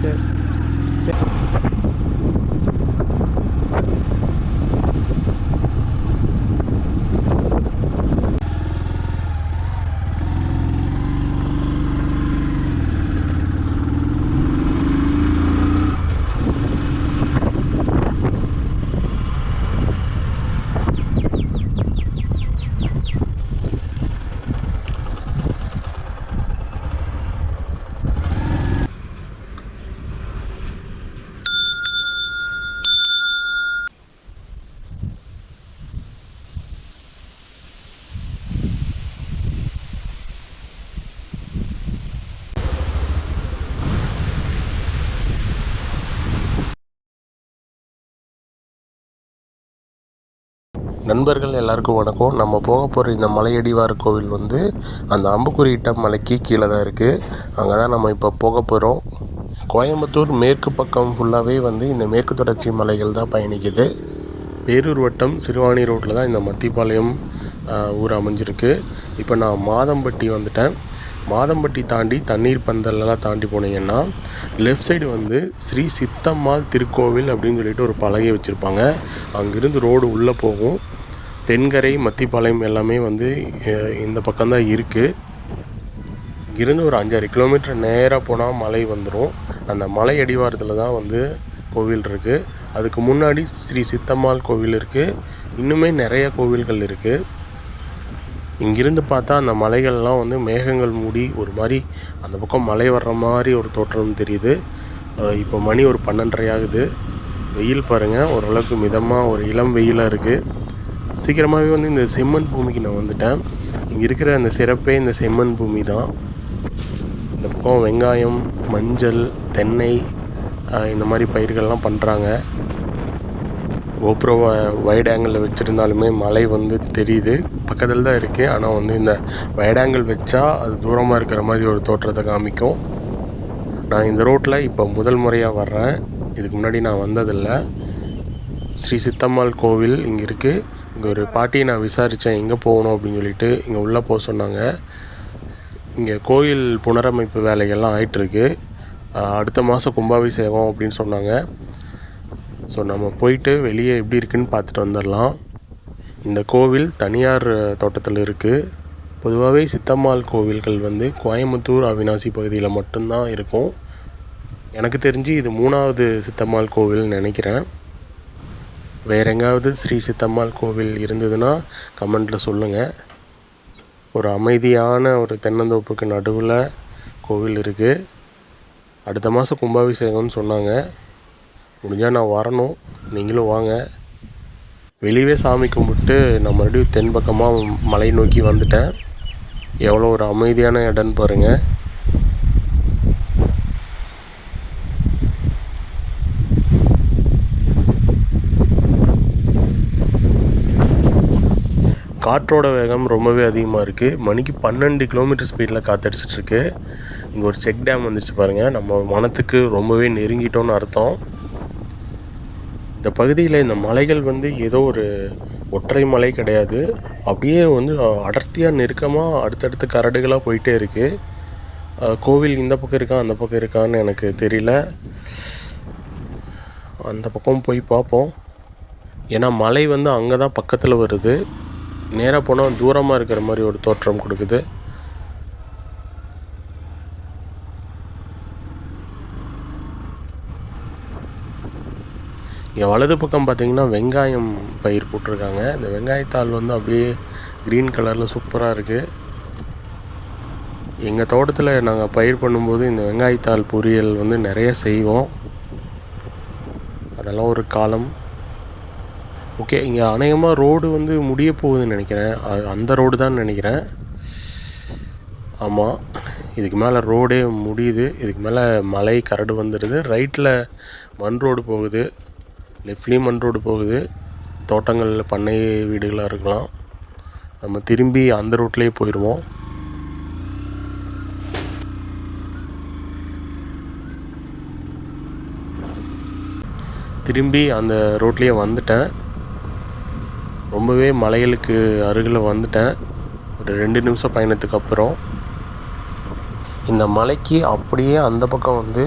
சரி. நண்பர்கள் எல்லாருக்கும் வணக்கம். நம்ம போக போகிற இந்த மலையடிவார கோவில் வந்து அந்த அம்புக்குறியிட்ட மலைக்கு கீழே தான் இருக்குது. அங்கே தான் நம்ம இப்போ போக போகிறோம். கோயம்புத்தூர் மேற்கு பக்கம் ஃபுல்லாகவே வந்து இந்த மேற்கு தொடர்ச்சி மலைகள் தான் பயணிக்குது. பேரூர் வட்டம் சிறுவாணி ரோட்டில் தான் இந்த மத்திப்பாளையம் ஊர் அமைஞ்சிருக்கு. இப்போ நான் மாதம்பட்டி வந்துட்டேன். மாதம்பட்டி தாண்டி தண்ணீர் பந்தலெல்லாம் தாண்டி போனீங்கன்னா லெஃப்ட் சைடு வந்து ஸ்ரீ சித்தம்மாள் திருக்கோவில் அப்படின்னு சொல்லிட்டு ஒரு பலகை வச்சுருப்பாங்க. அங்கேருந்து ரோடு உள்ளே போகும். தென்கரை மத்திப்பாளையம் எல்லாமே வந்து இந்த பக்கம்தான் இருக்குது. இங்கிருந்து ஒரு 5-6 கிலோமீட்டர் நேராக போனால் மலை வந்துடும். அந்த மலை அடிவாரத்தில் தான் வந்து கோவில் இருக்குது. அதுக்கு முன்னாடி ஸ்ரீ சித்தம்மாள் கோவில் இருக்குது. இன்னுமே நிறைய கோவில்கள் இருக்குது. இங்கிருந்து பார்த்தா அந்த மலைகள்லாம் வந்து மேகங்கள் மூடி ஒரு மாதிரி அந்த பக்கம் மலை வர்ற மாதிரி ஒரு தோற்றம் தெரியுது. இப்போ மணி ஒரு 12:30 ஆகுது. வெயில் பாருங்கள், ஓரளவுக்கு மிதமாக ஒரு இளம் வெயிலாக இருக்குது. சீக்கிரமாகவே வந்து இந்த செம்மண் பூமிக்கு நான் வந்துட்டேன். இங்கே இருக்கிற அந்த சிறப்பே இந்த செம்மண் பூமி தான். இந்த பக்கம் வெங்காயம், மஞ்சள், தென்னை இந்த மாதிரி பயிர்கள்லாம் பண்ணுறாங்க. கோப்ரோ வைட் ஆங்கிளில் வச்சுருந்தாலுமே மலை வந்து தெரியுது, பக்கத்தில் தான் இருக்குது. ஆனால் வந்து இந்த வைட் ஆங்கிள் வச்சா அது தூரமாக இருக்கிற மாதிரி ஒரு தோற்றத்தை காமிக்கும். நான் இந்த ரோட்டில் இப்போ முதல் முறையாக வர்றேன். இதுக்கு முன்னாடி நான் வந்ததில்லை. ஸ்ரீ சித்தம்மாள் கோவில் இங்கே இருக்குது. இங்கே ஒரு பாட்டியை நான் விசாரித்தேன் எங்கே போகணும் அப்படின்னு சொல்லிட்டு. இங்கே உள்ளே போக சொன்னாங்க. இங்கே கோயில் புனரமைப்பு வேலைகள்லாம் ஆகிட்டுருக்கு. அடுத்த மாதம் கும்பாபிஷேகம் அப்படின்னு சொன்னாங்க. ஸோ நம்ம போயிட்டு வெளியே எப்படி இருக்குன்னு பார்த்துட்டு வந்துடலாம். இந்த கோவில் தனியார் தோட்டத்தில் இருக்குது. பொதுவாகவே சித்தம்மாள் கோவில்கள் வந்து கோயம்புத்தூர் அவினாசி பகுதியில் மட்டும்தான் இருக்கும். எனக்கு தெரிஞ்சு இது 3வது சித்தம்மாள் கோவில்னு நினைக்கிறேன். வேறு எங்காவது ஸ்ரீ சித்தம்மாள் கோவில் இருந்ததுன்னா கமெண்ட்டில் சொல்லுங்கள். ஒரு அமைதியான ஒரு தென்னந்தோப்புக்கு நடுவில் கோவில் இருக்குது. அடுத்த மாதம் கும்பாபிஷேகம்னு சொன்னாங்க. முடிஞ்சால் நான் வரணும், நீங்களும் வாங்க. வெளியே சாமி கும்பிட்டு நான் மறுபடியும் தென் பக்கமாக மலை நோக்கி வந்துட்டேன். எவ்வளோ ஒரு அமைதியான இடம்னு பாருங்கள். காற்றோட வேகம் ரொம்பவே அதிகமாக இருக்குது. மணிக்கு 12 கிலோமீட்டர் ஸ்பீடில் காற்றடிச்சிட்ருக்கு. இங்கே ஒரு செக் டேம் வந்துச்சு பாருங்கள். நம்ம வனத்துக்கு ரொம்பவே நெருங்கிட்டோன்னு அர்த்தம். இந்த பகுதியில் இந்த மலைகள் வந்து ஏதோ ஒரு ஒற்றை மலை கிடையாது. அப்படியே வந்து அடர்த்தியாக நெருக்கமாக அடுத்தடுத்து கரடுகளாக போயிட்டே இருக்குது. கோவில் இந்த பக்கம் இருக்கா அந்த பக்கம் இருக்கான்னு எனக்கு தெரியல. அந்த பக்கம் போய் பார்ப்போம். ஏன்னா மலை வந்து அங்கே தான் பக்கத்தில் வருது. நேராக போனால் தூரமாக இருக்கிற மாதிரி ஒரு தோற்றம் கொடுக்குது. இங்கே வலது பக்கம் பார்த்திங்கன்னா வெங்காயம் பயிர் போட்டிருக்காங்க. இந்த வெங்காயத்தாள் வந்து அப்படியே க்ரீன் கலரில் சூப்பராக இருக்குது. எங்கள் தோட்டத்தில் நாங்கள் பயிர் பண்ணும்போது இந்த வெங்காயத்தாள் பொரியல் வந்து நிறைய செய்வோம். அதெல்லாம் ஒரு காலம். ஓகே, இங்கே அநேகமாக ரோடு வந்து முடிய போகுதுன்னு நினைக்கிறேன். அந்த ரோடு தான் நினைக்கிறேன். ஆமாம், இதுக்கு மேலே ரோடே முடியுது. இதுக்கு மேலே மலை கரடு வந்துடுது. ரைட்டில் மண் ரோடு போகுது, லெஃப்ட்லேயும் மண் ரோடு போகுது. தோட்டங்கள், பண்ணை வீடுகளாக இருக்கலாம். நம்ம திரும்பி அந்த ரோட்லேயே போயிடுவோம். திரும்பி அந்த ரோட்லேயே வந்துட்டேன். ரொம்பவே மலைகளுக்கு அருகில் வந்துட்டேன். ஒரு 2 நிமிஷம் பயணத்துக்கு அப்புறம் இந்த மலைக்கு அப்படியே அந்த பக்கம் வந்து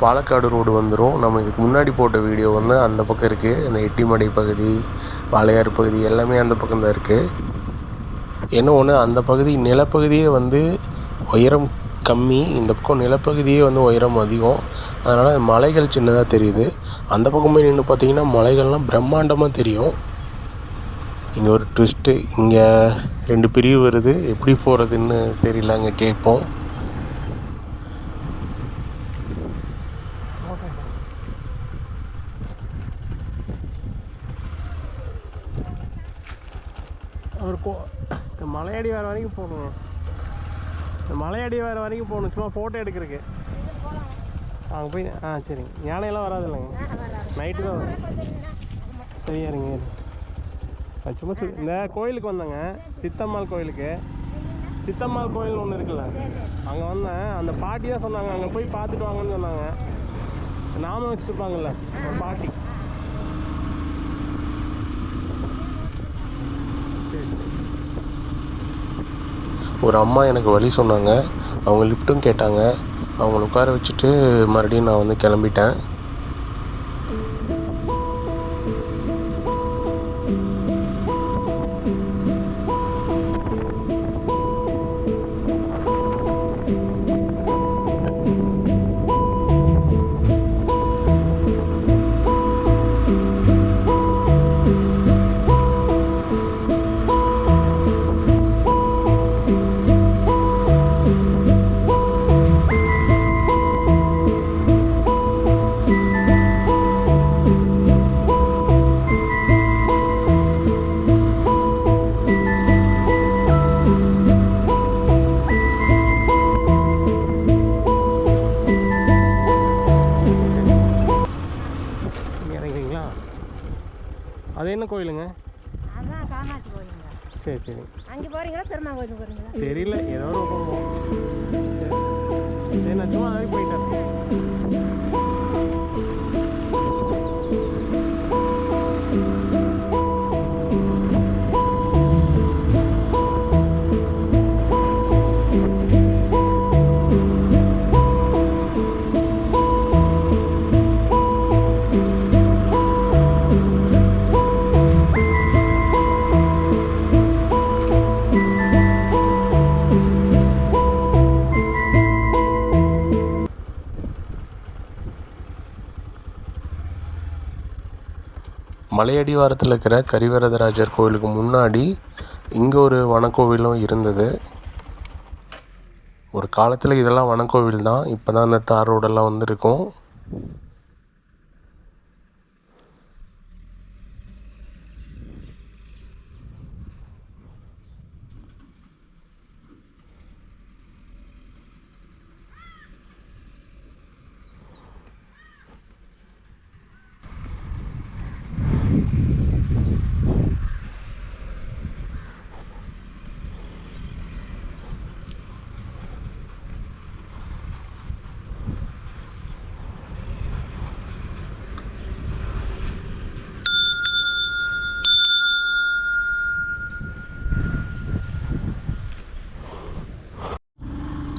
பாலக்காடு ரோடு வந்துடும். நம்ம இதுக்கு முன்னாடி போட்ட வீடியோ வந்து அந்த பக்கம் இருக்குது. அந்த எட்டிமடை பகுதி, வாளையாறு பகுதி எல்லாமே அந்த பக்கம் தான் இருக்குது. என்ன ஒன்று, அந்த பகுதி நிலப்பகுதியே வந்து உயரம் கம்மி, இந்த பக்கம் நிலப்பகுதியே வந்து உயரம் அதிகம். அதனால் மலைகள் சின்னதாக தெரியுது. அந்த பக்கமே நின்று பார்த்திங்கன்னா மலைகள்லாம் பிரம்மாண்டமாக தெரியும். இங்கே ஒரு ட்விஸ்ட்டு, இங்கே 2 பிரிவு வருது. எப்படி போகிறதுன்னு தெரியல, அங்கே கேட்போம். ஒரு மலையடி வேறு வரைக்கும் போகணும். மலையடி வேறு வரைக்கும் போகணும், சும்மா ஃபோட்டோ எடுக்கிறதுக்கு. அங்கே போய் சரிங்க. யானையெல்லாம் வராது இல்லைங்க, நைட்டு தான் வரும். சரியாருங்க. சும்மா இந்த கோயிலுக்கு வந்தேங்க, சித்தம்மாள் கோயிலுக்கு. சித்தம்மாள் கோயில் ஒன்று இருக்குல்ல, அங்கே வந்தேன். அந்த பாட்டி தான் சொன்னாங்க அங்கே போய் பார்த்துட்டு வாங்கன்னு சொன்னாங்க. நாம வச்சுருப்பாங்கல்ல ஒரு பாட்டி. ஒரு அம்மா எனக்கு வழி சொன்னாங்க. அவங்க லிஃப்ட்டும் கேட்டாங்க. அவங்கள உட்கார வச்சுட்டு மறுபடியும் நான் வந்து கிளம்பிட்டேன். அது என்ன கோயிலுங்க? அதான் காமாட்சி கோயிலுங்க. சரி சரி. அங்கே போகிறீங்களா பெருமா கோயிலுக்கு போகிறீங்களா? தெரியல, ஏதோ ஒரு போவோம். சரி, நான் சும்மா அதுக்கு போயிட்டேன். மலையடிவாரத்தில் இருக்கிற கரிவரதராஜர் கோவிலுக்கு முன்னாடி இங்கே ஒரு வனக்கோவிலும் இருந்தது. ஒரு காலத்தில் இதெல்லாம் வனக்கோவில் தான். இப்போ தான் அந்த தார் ரோடெல்லாம் வந்துருக்கும்.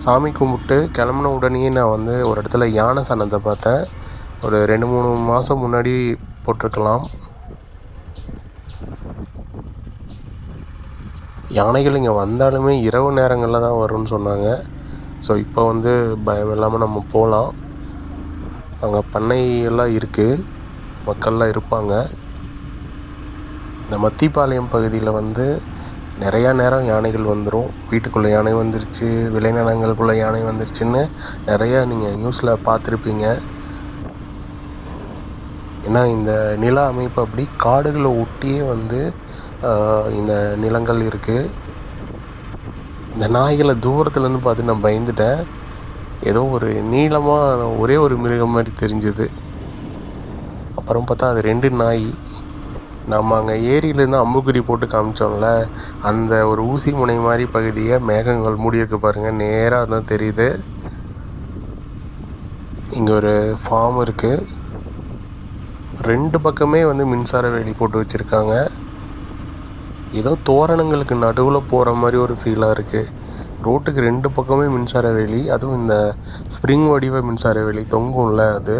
சாமி கும்பிட்டு கிளம்புன உடனே நான் வந்து ஒரு இடத்துல யானை சன்னத்தை பார்த்தேன். ஒரு 2-3 மாதம் முன்னாடி போட்டிருக்கலாம். யானைகள் இங்கே வந்தாலுமே இரவு நேரங்களில் தான் வரும்னு சொன்னாங்க. ஸோ இப்போ வந்து பயம் இல்லாமல் நம்ம போகலாம். அங்கே பண்ணையெல்லாம் இருக்குது, மக்கள்லாம் இருப்பாங்க. இந்த மத்திப்பாளையம் பகுதியில் வந்து நிறையா நேரம் யானைகள் வந்துடும். வீட்டுக்குள்ளே யானை வந்துருச்சு, விளைநிலங்களுக்குள்ளே யானை வந்துருச்சுன்னு நிறையா நீங்கள் நியூஸில் பார்த்துருப்பீங்க. ஏன்னா இந்த நில அமைப்பு அப்படி காடுகளை ஒட்டியே வந்து இந்த நிலங்கள் இருக்குது. இந்த நாய்களை தூரத்துலேருந்து பார்த்து நான் பயந்துட்டேன். ஏதோ ஒரு நீளமாக ஒரே ஒரு மிருகம் மாதிரி தெரிஞ்சுது. அப்புறம் பார்த்தா அது 2 நாய். நம்ம அங்கே ஏரியிலேருந்து அம்புக்குறி போட்டு காமிச்சோம்ல, அந்த ஒரு ஊசி முனை மாதிரி பகுதியை மேகங்கள் மூடி இருக்கு பாருங்கள், நேராக தான் தெரியுது. இங்கே ஒரு ஃபார்ம் இருக்குது. 2 பக்கமே வந்து மின்சார வேலி போட்டு வச்சுருக்காங்க. ஏதோ தோரணங்களுக்கு நடுவில் போகிற மாதிரி ஒரு ஃபீலாக இருக்குது. ரோட்டுக்கு 2 பக்கமே மின்சார வேலி, அதுவும் இந்த ஸ்ப்ரிங் வடிவ மின்சார வேலி தொங்கும்ல அது.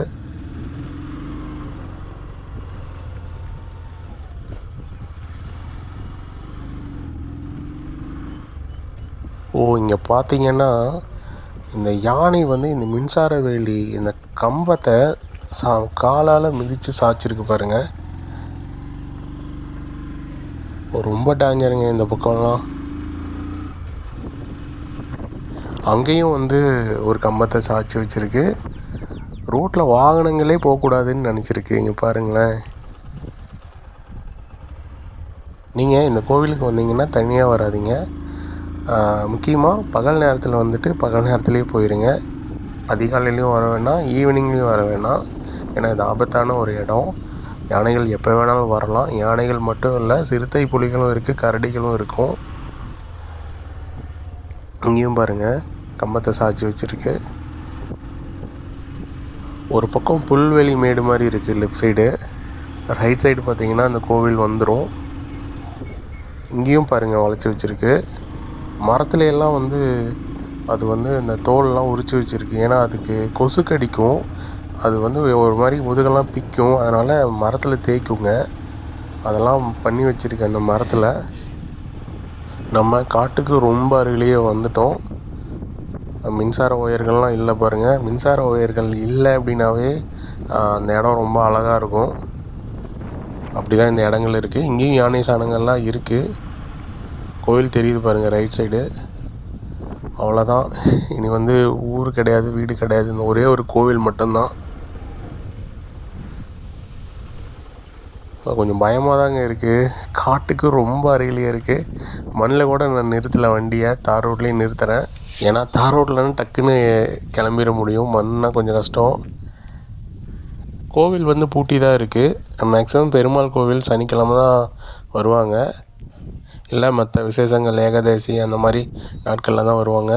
இங்கே பார்த்தீங்கன்னா இந்த யானை வந்து இந்த மின்சார வேலி இந்த கம்பத்தை காலால் மிதித்து சாய்ச்சிருக்கு பாருங்கள். ரொம்ப டேஞ்சருங்க இந்த பக்கம்லாம். அங்கேயும் வந்து ஒரு கம்பத்தை சாய்ச்சி வச்சுருக்கு. ரோட்டில் வாகனங்களே போகக்கூடாதுன்னு நினச்சிருக்கு. இங்கே பாருங்களேன். நீங்கள் இந்த கோவிலுக்கு வந்தீங்கன்னா தனியாக வராதிங்க. முக்கியமாக பகல் நேரத்தில் வந்துட்டு பகல் நேரத்துலேயே போயிடுங்க. அதிகாலையிலையும் வர வேணாம், ஈவினிங்லேயும் வர வேணாம். ஏன்னா இது ஆபத்தான ஒரு இடம். யானைகள் எப்போ வேணாலும் வரலாம். யானைகள் மட்டும் இல்லை, சிறுத்தை புலிகளும் இருக்குது, கரடிகளும் இருக்கும். இங்கேயும் பாருங்கள் கம்பத்தை சாய்ச்சி வச்சுருக்கு. ஒரு பக்கம் புல்வெளி மேடு மாதிரி இருக்குது லெஃப்ட் சைடு. ரைட் சைடு பார்த்திங்கன்னா அந்த கோவில் வந்துடும். இங்கேயும் பாருங்கள் வளைச்சி வச்சுருக்கு. மரத்துல எல்லாம் வந்து அது வந்து இந்த தோலெலாம் உரித்து வச்சுருக்கு. ஏன்னா அதுக்கு கொசு கடிக்கும். அது வந்து ஒரு மாதிரி முதுகெல்லாம் பிக்கும். அதனால் மரத்தில் தேய்க்குங்க. அதெல்லாம் பண்ணி வச்சுருக்கு அந்த மரத்தில். நம்ம காட்டுக்கு ரொம்ப அருகிலேயே வந்துட்டோம். மின்சார ஒயர்கள்லாம் இல்லை பாருங்கள். மின்சார ஒயர்கள் இல்லை அப்படின்னாவே அந்த இடம் ரொம்ப அழகாக இருக்கும். அப்படி தான் இந்த இடங்கள் இருக்குது. இங்கேயும் யானை சாணங்கள்லாம் இருக்குது. கோவில் தெரியுது பாருங்கள் ரைட் சைடு. அவ்வளோதான். இனி வந்து ஊர் கிடையாது, வீடு கிடையாது, இந்த ஒரே ஒரு கோவில் மட்டும்தான். கொஞ்சம் பயமாக தாங்க இருக்குது. காட்டுக்கு ரொம்ப அருகிலேயே இருக்குது. மண்ணில் கூட நான் நிறுத்தலை வண்டியை, தார் ரோட்லேயும் நிறுத்துகிறேன். ஏன்னா தார் ரோட்லன்னு டக்குன்னு கிளம்பிட முடியும், மண்ணுனா கொஞ்சம் கஷ்டம். கோவில் வந்து பூட்டி தான் இருக்குது. மேக்ஸிமம் பெருமாள் கோவில் சனிக்கிழமை தான் வருவாங்க, இல்லை மற்ற விசேஷங்கள் ஏகாதசி அந்த மாதிரி நாட்களில் தான் வருவாங்க.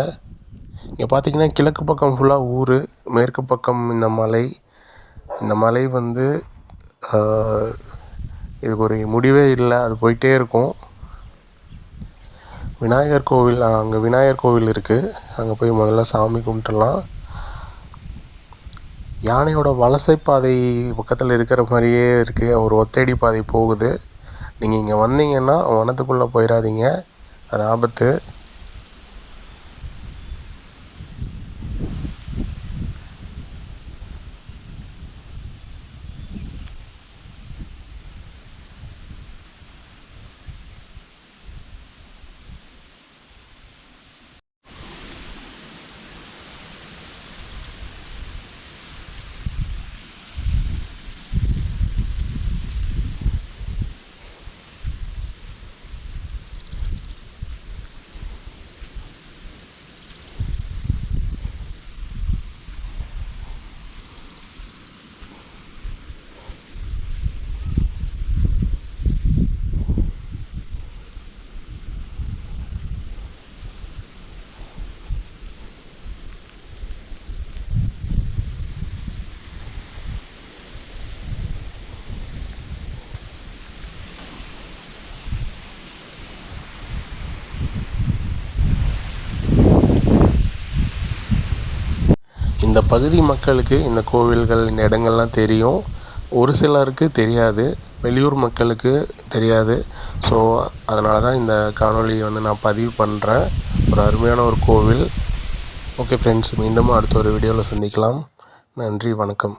இங்கே பார்த்திங்கன்னா கிழக்கு பக்கம் ஃபுல்லாக ஊர், மேற்கு பக்கம் இந்த மலை வந்து இதுக்கு ஒரு முடிவே இல்லை, அது போயிட்டே இருக்கும். விநாயகர் கோவில், அங்கே விநாயகர் கோவில் இருக்குது. அங்கே போய் முதல்ல சாமி கும்பிட்டுலாம். யானையோட வலசை பாதை பக்கத்தில் இருக்கிற மாதிரியே இருக்குது. ஒரு ஒத்தடி பாதை போகுது. நீங்கள் இங்கே வந்தீங்கன்னா வனத்துக்குள்ளே போயிடாதீங்க, அது ஆபத்து. இந்த பகுதி மக்களுக்கு இந்த கோவில்கள், இந்த இடங்கள்லாம் தெரியும். ஒரு சிலருக்கு தெரியாது, வெளியூர் மக்களுக்கு தெரியாது. ஸோ அதனால தான் இந்த காணொலியை வந்து நான் பதிவு பண்ணுறேன். ஒரு அருமையான ஒரு கோவில். ஓகே ஃப்ரெண்ட்ஸ், மீண்டும் அடுத்த ஒரு வீடியோவில் சந்திக்கலாம். நன்றி, வணக்கம்.